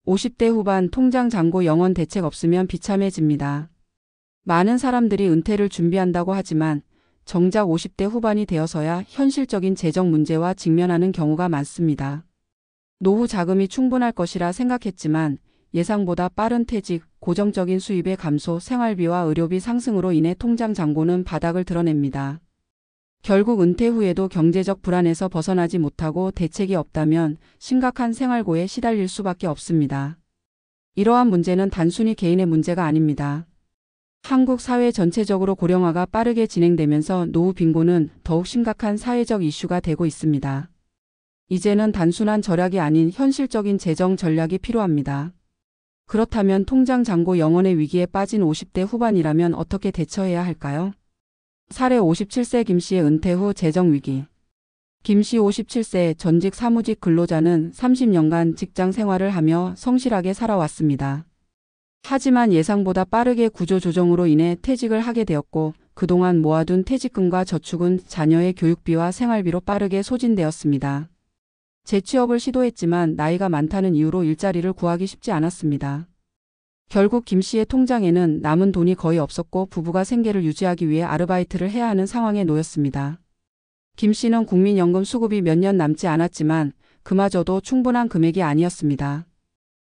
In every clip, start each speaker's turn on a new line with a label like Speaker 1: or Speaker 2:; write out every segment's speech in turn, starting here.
Speaker 1: 50대 후반 통장 잔고 영원 대책 없으면 비참해집니다. 많은 사람들이 은퇴를 준비한다고 하지만 정작 50대 후반이 되어서야 현실적인 재정 문제와 직면하는 경우가 많습니다. 노후 자금이 충분할 것이라 생각했지만 예상보다 빠른 퇴직, 고정적인 수입의 감소, 생활비와 의료비 상승으로 인해 통장 잔고는 바닥을 드러냅니다. 결국 은퇴 후에도 경제적 불안에서 벗어나지 못하고 대책이 없다면 심각한 생활고에 시달릴 수밖에 없습니다. 이러한 문제는 단순히 개인의 문제가 아닙니다. 한국 사회 전체적으로 고령화가 빠르게 진행되면서 노후 빈곤은 더욱 심각한 사회적 이슈가 되고 있습니다. 이제는 단순한 절약이 아닌 현실적인 재정 전략이 필요합니다. 그렇다면 통장 잔고 영원의 위기에 빠진 50대 후반이라면 어떻게 대처해야 할까요? 사례 57세 김씨의 은퇴 후 재정 위기. 김씨 57세 전직 사무직 근로자는 30년간 직장 생활을 하며 성실하게 살아왔습니다. 하지만 예상보다 빠르게 구조조정으로 인해 퇴직을 하게 되었고 그동안 모아둔 퇴직금과 저축은 자녀의 교육비와 생활비로 빠르게 소진되었습니다. 재취업을 시도했지만 나이가 많다는 이유로 일자리를 구하기 쉽지 않았습니다. 결국 김 씨의 통장에는 남은 돈이 거의 없었고 부부가 생계를 유지하기 위해 아르바이트를 해야 하는 상황에 놓였습니다. 김 씨는 국민연금 수급이 몇 년 남지 않았지만 그마저도 충분한 금액이 아니었습니다.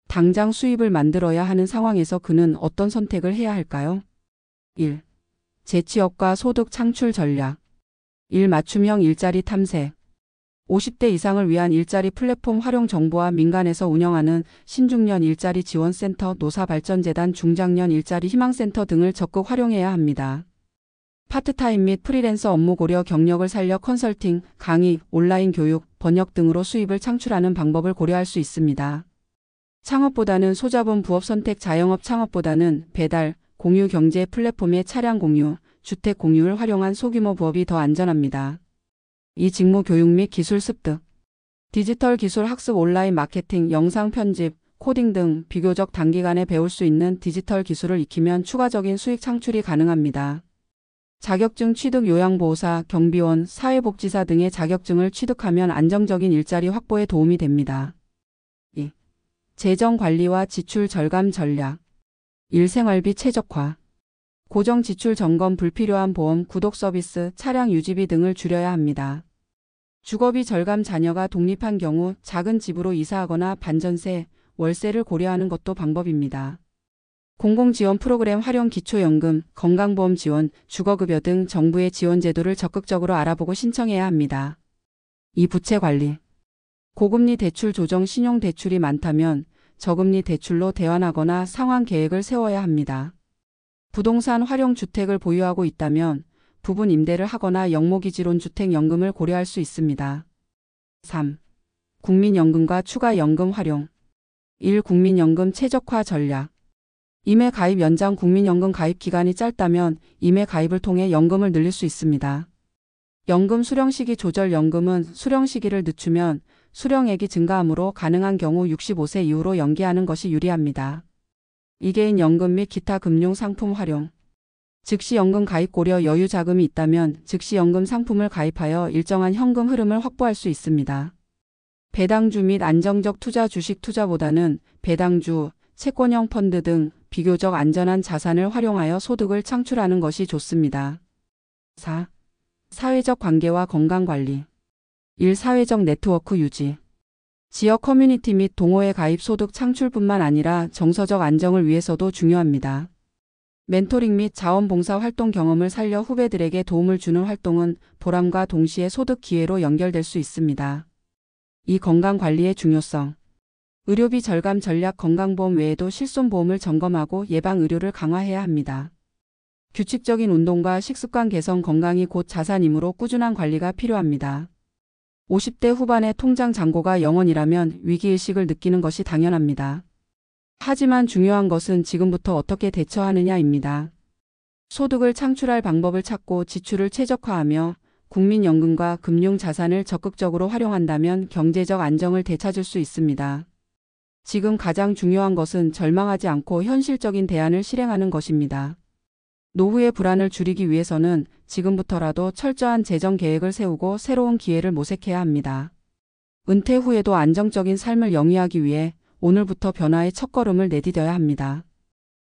Speaker 1: 당장 수입을 만들어야 하는 상황에서 그는 어떤 선택을 해야 할까요? 1. 재취업과 소득 창출 전략. 1. 맞춤형 일자리 탐색. 50대 이상을 위한 일자리 플랫폼 활용 정부와 민간에서 운영하는 신중년 일자리 지원센터, 노사발전재단, 중장년 일자리 희망센터 등을 적극 활용해야 합니다. 파트타임 및 프리랜서 업무 고려, 경력을 살려 컨설팅, 강의, 온라인 교육, 번역 등으로 수입을 창출하는 방법을 고려할 수 있습니다. 창업보다는 소자본 부업 선택. 자영업 창업보다는 배달, 공유 경제 플랫폼의 차량 공유, 주택 공유를 활용한 소규모 부업이 더 안전합니다. 이 직무 교육 및 기술 습득. 디지털 기술 학습, 온라인 마케팅, 영상 편집, 코딩 등 비교적 단기간에 배울 수 있는 디지털 기술을 익히면 추가적인 수익 창출이 가능합니다. 자격증 취득, 요양보호사, 경비원, 사회복지사 등의 자격증을 취득하면 안정적인 일자리 확보에 도움이 됩니다. 2. 재정 관리와 지출 절감 전략. 1. 생활비 최적화. 고정 지출 점검, 불필요한 보험, 구독 서비스, 차량 유지비 등을 줄여야 합니다. 주거비 절감. 자녀가 독립한 경우 작은 집으로 이사하거나 반전세, 월세를 고려하는 것도 방법입니다. 공공지원 프로그램 활용, 기초연금, 건강보험 지원, 주거급여 등 정부의 지원 제도를 적극적으로 알아보고 신청해야 합니다. 2. 부채 관리. 고금리 대출 조정. 신용대출이 많다면 저금리 대출로 대환하거나 상환 계획을 세워야 합니다. 부동산 활용. 주택을 보유하고 있다면 부분 임대를 하거나 영모기지론 주택연금을 고려할 수 있습니다. 3. 국민연금과 추가연금 활용. 1. 국민연금 최적화 전략. 임해 가입 연장. 국민연금 가입 기간이 짧다면 임해 가입을 통해 연금을 늘릴 수 있습니다. 연금 수령시기 조절. 연금은 수령시기를 늦추면 수령액이 증가하므로 가능한 경우 65세 이후로 연기하는 것이 유리합니다. 2개인 연금 및 기타 금융 상품 활용. 즉시연금 가입 고려. 여유 자금이 있다면 즉시연금 상품을 가입하여 일정한 현금 흐름을 확보할 수 있습니다. 배당주 및 안정적 투자. 주식 투자보다는 배당주, 채권형 펀드 등 비교적 안전한 자산을 활용하여 소득을 창출하는 것이 좋습니다. 4. 사회적 관계와 건강관리. 1. 사회적 네트워크 유지. 지역 커뮤니티 및 동호회 가입. 소득 창출뿐만 아니라 정서적 안정을 위해서도 중요합니다. 멘토링 및 자원봉사 활동. 경험을 살려 후배들에게 도움을 주는 활동은 보람과 동시에 소득 기회로 연결될 수 있습니다. 2. 건강관리의 중요성. 의료비 절감 전략. 건강보험 외에도 실손보험을 점검하고 예방의료를 강화해야 합니다. 규칙적인 운동과 식습관 개선. 건강이 곧 자산이므로 꾸준한 관리가 필요합니다. 50대 후반의 통장 잔고가 영원이라면 위기의식을 느끼는 것이 당연합니다. 하지만 중요한 것은 지금부터 어떻게 대처하느냐입니다. 소득을 창출할 방법을 찾고 지출을 최적화하며 국민연금과 금융자산을 적극적으로 활용한다면 경제적 안정을 되찾을 수 있습니다. 지금 가장 중요한 것은 절망하지 않고 현실적인 대안을 실행하는 것입니다. 노후의 불안을 줄이기 위해서는 지금부터라도 철저한 재정 계획을 세우고 새로운 기회를 모색해야 합니다. 은퇴 후에도 안정적인 삶을 영위하기 위해 오늘부터 변화의 첫걸음을 내디뎌야 합니다.